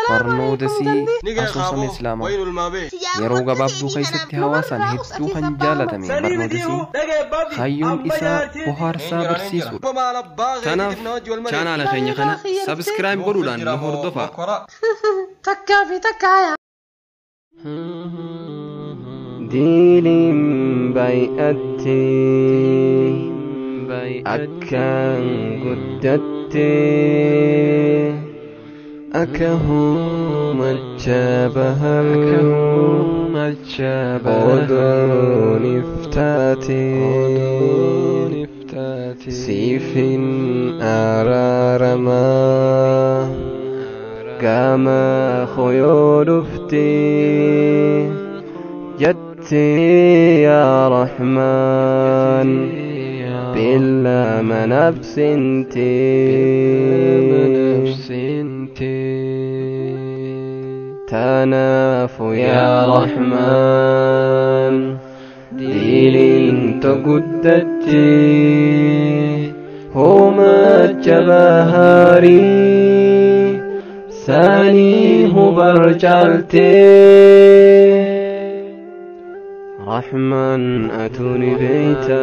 barnootasi asoosama islaamaa yeroo gabaabduu keessatti hawaasaan hedduu kan jaalatame barnootasi hayyuun isaa bohaarsaa barsiisudha. Kanaaf chaanaala keenya kana sabskiraayib godhuudhaan nu hordofaa. diiliin baay'attee akkaan guddattee akka hoomacha odoon iftaate siifin araaramaa gama hoyoo dhuftee jettee yaa Rahmaan billa manabsintee tanaafu yaa Rahmaan diiliin toguddattee hoomacha bahaarii sanii hubar caaltee Rahmaan atuni beeyta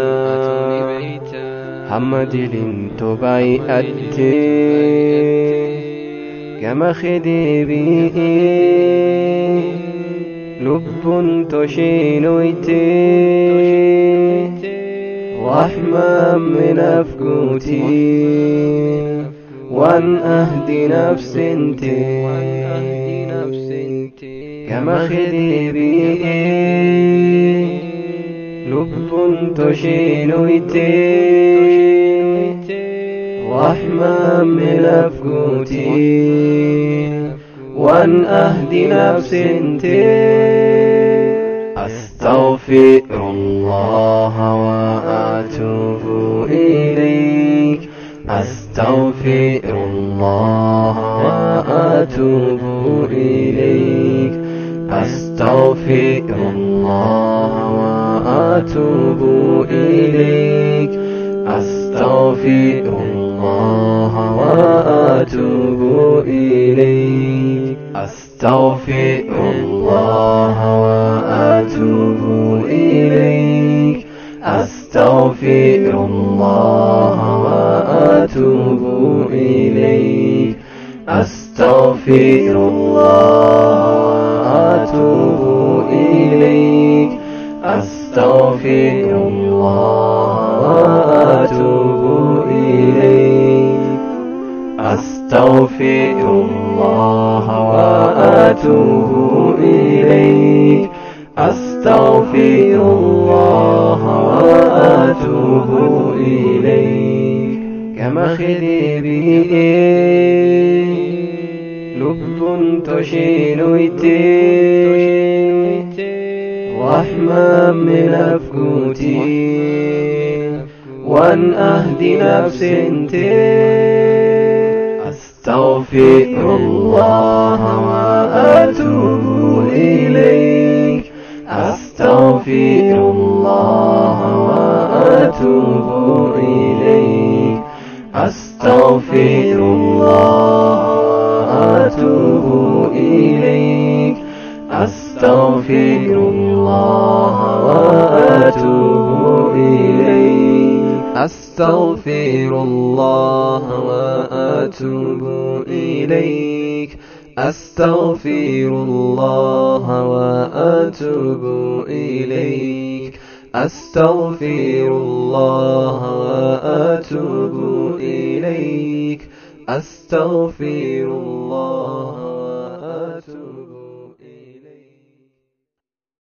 hamma diiliin tobaay'attee gama khideebi'ee lubbuun toshiinoytee Rahmaan minaaf guutii waan ahdi nafsintee gama khideebi'ee lubbuun toshiinoytee Rahmaan minaaf guutii waan ahdi nafsintee أستغفر الله وأتوب إليك أستغفر الله وأتوب إليك أستغفر الله وأتوب إليك أستغفر الله وأتوب إليك أستغفر الله وأتوب إليك أستغفر الله وأتوب إليك أستغفر الله وأتوب إليك أستغفر الله وأتوب إليك أستغفر الله وأتوب إليك أستغفر الله وأتوب إليك كما خذبي لب تشينويتي رحمة من أفكوتي وأن أهدي نفسنتي أستغفر الله وأتوب إليك أستغفر الله وأتوب إليك أستغفر الله وأتوب إليك أستغفر الله وأتوب إليك أستغفر الله وأتوب إليك أستغفر الله وأتوب إليك أستغفر الله وأتوب إليك أستغفر